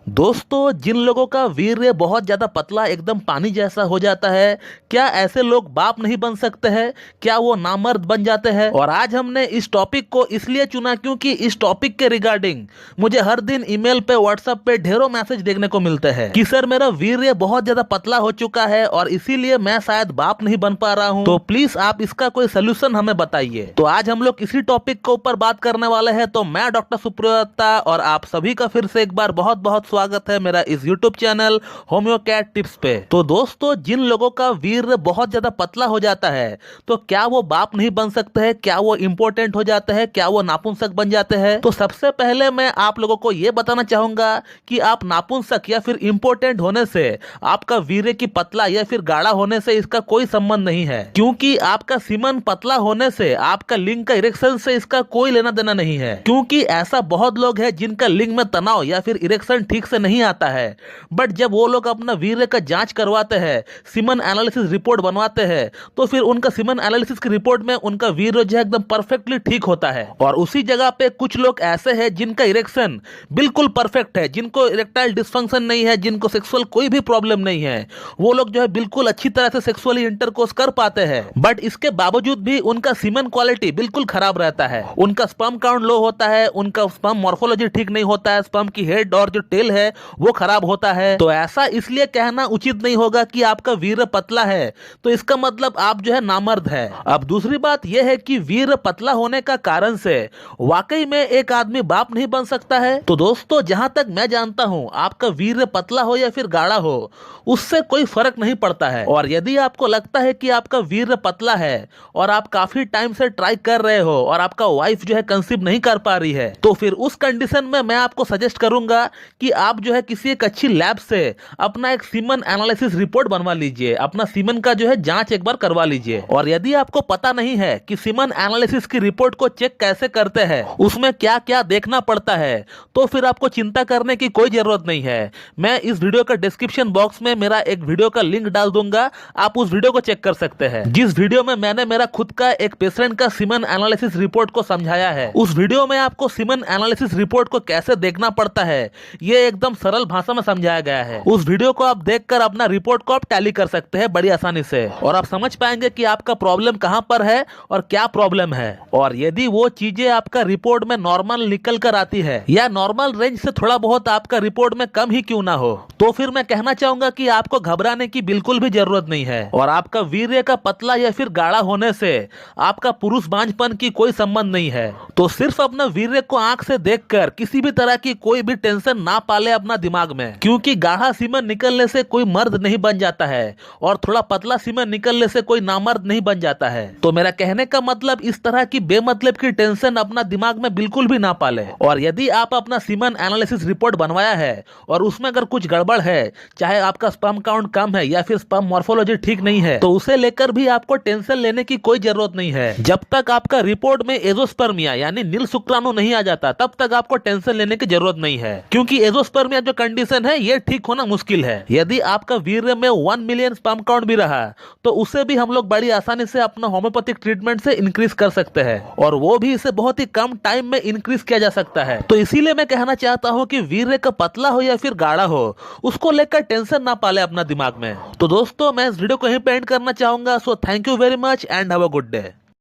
दोस्तों, जिन लोगों का वीर्य बहुत ज्यादा पतला एकदम पानी जैसा हो जाता है, क्या ऐसे लोग बाप नहीं बन सकते हैं? क्या वो नामर्द बन जाते हैं? और आज हमने इस टॉपिक को इसलिए चुना क्योंकि इस टॉपिक के रिगार्डिंग मुझे हर दिन ईमेल पे, व्हाट्सएप पे ढेरों मैसेज देखने को मिलते हैं कि सर मेरा वीर्य बहुत ज्यादा पतला हो चुका है और इसीलिए मैं शायद बाप नहीं बन पा रहा हूँ, तो प्लीज आप इसका कोई सोल्यूशन हमें बताइए। तो आज हम लोग इसी टॉपिक के ऊपर बात करने वाले हैं। तो मैं डॉक्टर सुप्रियता और आप सभी का फिर से एक बार बहुत बहुत स्वागत है मेरा इस YouTube चैनल होम्योकैट टिप्स पे। तो दोस्तों, जिन लोगों का वीर्य बहुत ज्यादा पतला हो जाता है तो क्या वो बाप नहीं बन सकते हैं? क्या वो इंपोर्टेंट हो जाते हैं? क्या वो नापुंसक बन जाते हैं? तो सबसे पहले मैं आप लोगों को यह बताना चाहूंगा कि आप नापुंसक या फिर इंपोर्टेंट होने से, आपका वीर्य की पतला या फिर गाढ़ा होने से इसका कोई संबंध नहीं है, क्योंकि आपका सीमन पतला होने से, आपका लिंग का इरेक्शन से इसका कोई लेना देना नहीं है। क्योंकि ऐसा बहुत लोग हैं जिनका लिंग में तनाव या फिर इरेक्शन ठीक से नहीं आता है, बट जब वो लोग अपना वीर्य का जांच करवाते हैं, सीमन एनालिसिस रिपोर्ट बनवाते हैं, तो फिर उनका सीमन एनालिसिस की रिपोर्ट में उनका वीर्य जो है एकदम परफेक्टली ठीक होता है। और उसी जगह पे कुछ लोग ऐसे हैं जिनका इरेक्शन बिल्कुल परफेक्ट है, जिनको इरेक्टाइल डिसफंक्शन नहीं है, जिनको सेक्सुअल कोई भी प्रॉब्लम नहीं है, वो लोग जो है बिल्कुल अच्छी तरह से सेक्सुअली इंटरकोर्स कर पाते हैं, बट इसके बावजूद भी उनका सीमन क्वालिटी बिल्कुल खराब रहता है। उनका स्पर्म काउंट लो होता है, उनका स्पर्म मॉर्फोलॉजी ठीक नहीं होता है, स्पर्म की हेड और जो टेल है वो खराब होता है। तो ऐसा इसलिए कहना उचित नहीं होगा कि आपका वीर्य पतला है तो इसका मतलब आप जो है नामर्द है। अब दूसरी बात यह है कि वीर्य पतला होने का कारण से वाकई में एक आदमी बाप नहीं बन सकता है। तो दोस्तों, जहां तक मैं जानता हूं, आपका वीर्य पतला हो या फिर गाढ़ा हो, उससे कोई फर्क नहीं पड़ता है। और यदि आपको लगता है कि आपका वीर्य पतला है और आप काफी टाइम से ट्राई कर रहे हो और आपका वाइफ जो है कंसीव नहीं कर पा रही है, तो फिर उस कंडीशन में मैं आपको सजेस्ट करूंगा कि आप जो है किसी एक अच्छी लैब से अपना एक सीमन एनालिसिस रिपोर्ट बनवा लीजिए, अपना सीमन का जो है जांच एक बार करवा लीजिए। और यदि आपको पता नहीं है कि सीमन एनालिसिस की रिपोर्ट को चेक कैसे करते हैं, उसमें क्या क्या देखना पड़ता है, तो फिर आपको चिंता करने की कोई जरूरत नहीं है। मैं इस वीडियो का डिस्क्रिप्शन बॉक्स में मेरा एक वीडियो का लिंक डाल दूंगा, आप उस वीडियो को चेक कर सकते हैं, जिस वीडियो में मैंने मेरा खुद का एक पेशेंट का सीमन एनालिसिस रिपोर्ट को समझाया है। उस वीडियो में आपको सीमन एनालिसिस रिपोर्ट को कैसे देखना पड़ता है ये एकदम सरल भाषा में समझाया गया है। उस वीडियो को आप देखकर अपना रिपोर्ट को आप टैली कर सकते हैं बड़ी आसानी से, और आप समझ पाएंगे कि आपका प्रॉब्लम कहां पर है और क्या प्रॉब्लम है। और यदि वो चीजें आपका रिपोर्ट में नॉर्मल निकल कर आती है या नॉर्मल रेंज से थोड़ा बहुत आपका रिपोर्ट में कम ही क्यों ना हो, तो फिर मैं कहना चाहूंगा कि आपको घबराने की बिल्कुल भी जरूरत नहीं है। और आपका वीर्य का पतला या फिर गाढ़ा होने से आपका पुरुष बांझपन की कोई संबंध नहीं है। तो सिर्फ अपना वीर्य को आंख से देखकर किसी भी तरह की कोई भी टेंशन ना पाले अपना दिमाग में, क्योंकि गाढ़ा सीमन निकलने से कोई मर्द नहीं बन जाता है और थोड़ा पतला सीमन निकलने से कोई नामर्द नहीं बन जाता है। तो मेरा कहने का मतलब, इस तरह की बेमतलब की टेंशन अपना दिमाग में बिल्कुल भी ना पाले। और यदि आप अपना सीमन एनालिसिस रिपोर्ट बनवाया है और उसमें अगर कुछ गड़बड़ है, चाहे आपका स्पर्म काउंट कम है या फिर स्पर्म मॉर्फोलॉजी ठीक नहीं है, तो उसे लेकर भी आपको टेंशन लेने की कोई जरूरत नहीं है। जब तक आपका रिपोर्ट में एजोस्पर्मिया यानी नील शुक्राणु नहीं आ जाता, तब तक आपको टेंशन लेने की जरूरत नहीं है, क्योंकि एजोस्पर्मिया जो कंडीशन है ये ठीक होना मुश्किल है। यदि आपका वीर्य में 1 मिलियन स्पर्म काउंट भी रहा तो उसे भी हम लोग बड़ी आसानी से अपना होम्योपैथिक ट्रीटमेंट से इंक्रीज कर सकते हैं, और वो भी इसे बहुत ही कम टाइम में इंक्रीज किया जा सकता है। तो इसीलिए मैं कहना चाहता हूँ कि वीर्य का पतला हो या फिर गाढ़ा हो, उसको लेकर टेंशन ना पाले अपना दिमाग में। तो दोस्तों, मैं इस वीडियो को यहीं पे एंड करना चाहूंगा। So thank you very much and have a good day.